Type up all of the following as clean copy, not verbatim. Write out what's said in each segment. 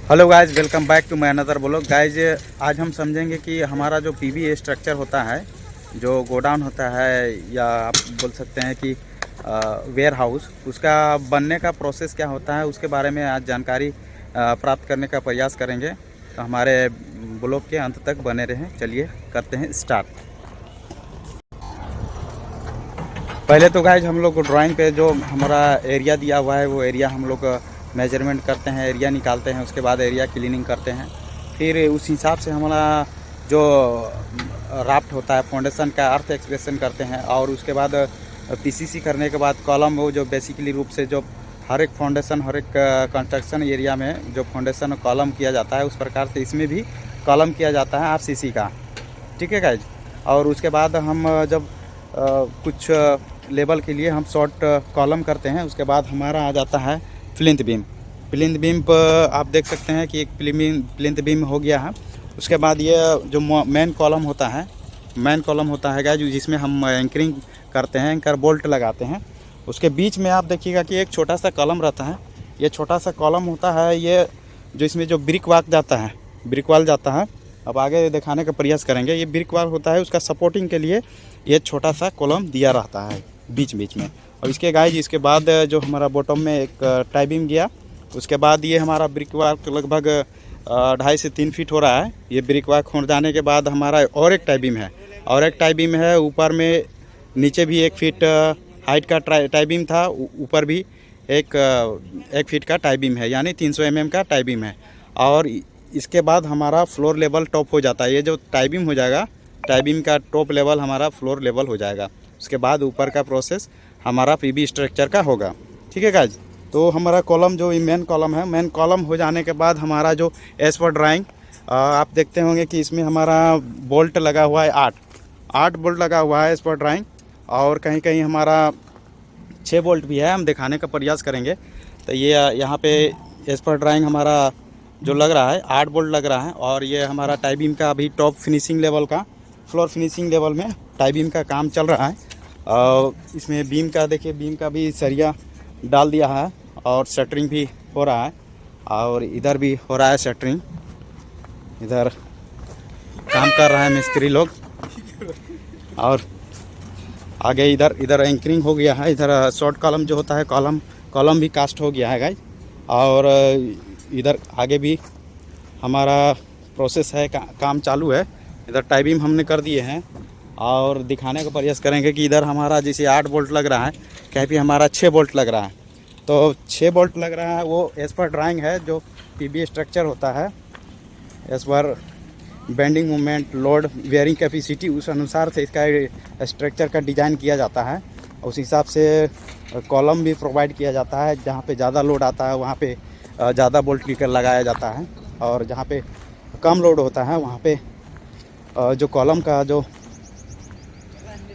Hello guys, welcome back to my another blog. Guys, आज हम समझेंगे कि हमारा जो पीवी स्ट्रक्चर होता है, जो गोडाउन होता है या आप बोल सकते हैं कि वेयर हाउस, उसका बनने का प्रोसेस क्या होता है, उसके बारे में आज जानकारी प्राप्त करने का प्रयास करेंगे। तो हमारे ब्लॉग के अंत तक बने रहें। चलिए करते हैं स्टार्ट। पहले तो गाइज हम लोग ड्राइंग पे जो हमारा एरिया दिया हुआ है वो एरिया हम लोग मेजरमेंट करते हैं, एरिया निकालते हैं, उसके बाद एरिया क्लीनिंग करते हैं। फिर उस हिसाब से हमारा जो राफ्ट होता है फाउंडेशन का अर्थ एक्सप्रेशन करते हैं, और उसके बाद पीसीसी करने के बाद कॉलम, वो जो बेसिकली रूप से जो हर एक फाउंडेशन, हर एक कंस्ट्रक्शन एरिया में जो फाउंडेशन कॉलम किया जाता है, उस प्रकार से इसमें भी कॉलम किया जाता है आरसीसी का। ठीक है गाइज। और उसके बाद हम जब कुछ लेवल के लिए हम शॉर्ट कॉलम करते हैं, उसके बाद हमारा आ जाता है प्लिंथ बीम। प्लिंथ बीम पर आप देख सकते हैं कि एक प्लिंथ बीम हो गया है। उसके बाद ये जो मेन कॉलम होता है गाइस, जिसमें हम एंकरिंग करते हैं, एंकर बोल्ट लगाते हैं। उसके बीच में आप देखिएगा कि एक छोटा सा कॉलम रहता है। ये छोटा सा कॉलम होता है, ये जो इसमें जो ब्रिक वाल जाता है। अब आगे दिखाने का प्रयास करेंगे। ये ब्रिक वाल होता है, उसका सपोर्टिंग के लिए ये छोटा सा कॉलम दिया रहता है बीच में। और इसके गाइज, इसके बाद जो हमारा बॉटम में एक टाई बीम गया, उसके बाद ये हमारा ब्रिक वार्क लगभग 2.5 से 3 फीट हो रहा है। ये ब्रिक वार्क हो जाने के बाद हमारा और एक टाई बीम है ऊपर में। नीचे भी 1 फीट हाइट का टाई बीम था, ऊपर भी 1 फीट का टाई बीम है, यानी 300 mm का टाई बीम है। और इसके बाद हमारा फ्लोर लेवल टॉप हो जाता है। ये जो टाई बीम हो जाएगा, टाई बीम का टॉप लेवल हमारा फ्लोर लेवल हो जाएगा। उसके बाद ऊपर का प्रोसेस हमारा पीवी स्ट्रक्चर का होगा। ठीक है गाइज। तो हमारा कॉलम जो मेन कॉलम हो जाने के बाद हमारा जो एज पर ड्राइंग आप देखते होंगे कि इसमें हमारा बोल्ट लगा हुआ है 8 बोल्ट लगा हुआ है एज पर ड्राइंग। और कहीं कहीं हमारा 6 बोल्ट भी है, हम दिखाने का प्रयास करेंगे। तो ये यहाँ पे एज पर ड्राइंग हमारा जो लग रहा है 8 बोल्ट लग रहा है। और ये हमारा टाई बीम का अभी टॉप फिनिशिंग लेवल का, फ्लोर फिनिशिंग लेवल में टाई बीम का काम चल रहा है। इसमें बीम का देखिए, बीम का भी सरिया डाल दिया है और शटरिंग भी हो रहा है। और इधर भी हो रहा है शटरिंग, इधर काम कर रहा है मिस्त्री लोग। और आगे इधर एंकरिंग हो गया है। इधर शॉर्ट कॉलम जो होता है, कॉलम भी कास्ट हो गया है गाइस। और इधर आगे भी हमारा प्रोसेस है, काम चालू है। इधर टाई बीम हमने कर दिए हैं और दिखाने का प्रयास करेंगे कि इधर हमारा जैसे 8 बोल्ट लग रहा है, कहीं भी हमारा 6 बोल्ट लग रहा है। तो 6 बोल्ट लग रहा है, वो एज पर ड्राइंग है। जो पीबी स्ट्रक्चर होता है, एज पर bending moment, load, bearing capacity, उस अनुसार से इसका स्ट्रक्चर का डिज़ाइन किया जाता है। उस हिसाब से कॉलम भी प्रोवाइड किया जाता है। जहाँ पे ज़्यादा लोड आता है वहाँ पे ज़्यादा बोल्ट लेकर लगाया जाता है, और जहाँ पे कम लोड होता है वहाँ पे जो कॉलम का जो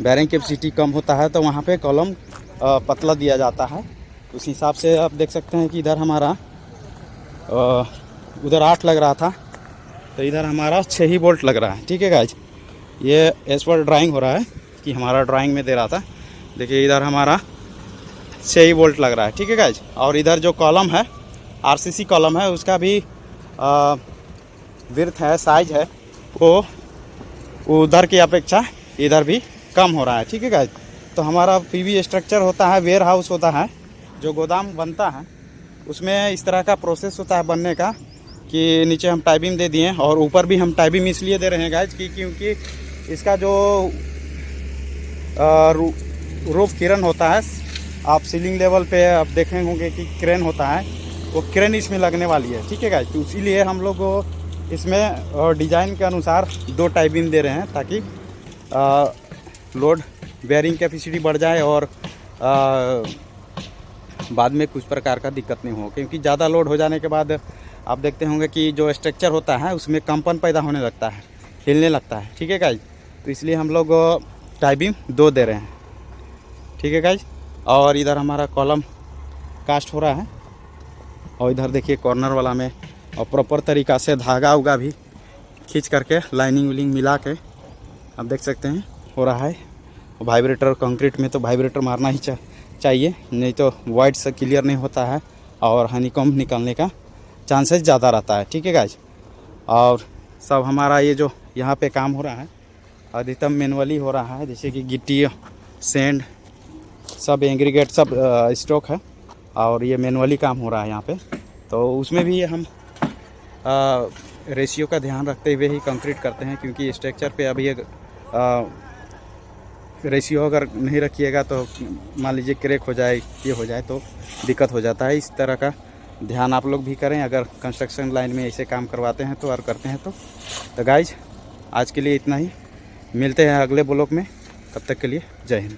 बेयरिंग कैपेसिटी कम होता है, तो वहाँ पे कॉलम पतला दिया जाता है। उस हिसाब से आप देख सकते हैं कि इधर हमारा उधर 8 लग रहा था, तो इधर हमारा 6 ही बोल्ट लग रहा है। ठीक है गाइज। ये एज पर ड्राइंग हो रहा है कि हमारा ड्राइंग में दे रहा था। देखिए इधर हमारा 6 ही बोल्ट लग रहा है। ठीक है गाइज। और इधर जो कॉलम है, आरसीसी कॉलम है, उसका भी विड्थ है, साइज है, वो उधर की अपेक्षा इधर भी कम हो रहा है। ठीक है गाइज। तो हमारा पीवी स्ट्रक्चर होता है, वेयर हाउस होता है, जो गोदाम बनता है, उसमें इस तरह का प्रोसेस होता है बनने का कि नीचे हम टाई बीम दे दिए और ऊपर भी हम टाई बीम इसलिए दे रहे हैं गाइज कि क्योंकि इसका जो रूफ किरण होता है, आप सीलिंग लेवल पे आप देखे होंगे कि क्रेन होता है, वो क्रेन इसमें लगने वाली है। ठीक है गाइज। तो इसीलिए हम लोग इसमें डिज़ाइन के अनुसार 2 टाई बीम दे रहे हैं, ताकि लोड बेयरिंग कैपेसिटी बढ़ जाए और बाद में कुछ प्रकार का दिक्कत नहीं हो। क्योंकि ज़्यादा लोड हो जाने के बाद आप देखते होंगे कि जो स्ट्रक्चर होता है उसमें कंपन पैदा होने लगता है, हिलने लगता है। ठीक है गाइज। तो इसलिए हम लोग टाई बीम 2 दे रहे हैं। ठीक है गाइज। और इधर हमारा कॉलम कास्ट हो रहा है, और इधर देखिए कॉर्नर वाला में और प्रॉपर तरीक़ा से धागा उगा भी खींच करके लाइनिंग विलिंग मिला के आप देख सकते हैं हो रहा है। वाइब्रेटर, कंक्रीट में तो वाइब्रेटर मारना ही चाहिए, नहीं तो वाइड से क्लियर नहीं होता है और हनीकॉम्ब निकलने का चांसेस ज़्यादा रहता है। ठीक है गाइज। और सब हमारा ये जो यहाँ पे काम हो रहा है अधिकतम मैनुअली हो रहा है, जैसे कि गिट्टी, सेंड, सब एग्रीगेट सब स्टॉक है और ये मैनुअली काम हो रहा है यहाँ पे। तो उसमें भी हम रेशियो का ध्यान रखते हुए ही कंक्रीट करते हैं, क्योंकि स्ट्रक्चर पे अभी एक रेशियो अगर नहीं रखिएगा तो मान लीजिए क्रैक हो जाए, ये हो जाए तो दिक्कत हो जाता है। इस तरह का ध्यान आप लोग भी करें अगर कंस्ट्रक्शन लाइन में ऐसे काम करवाते हैं तो और करते हैं तो गाइज आज के लिए इतना ही, मिलते हैं अगले ब्लॉग में, तब तक के लिए जय हिंद।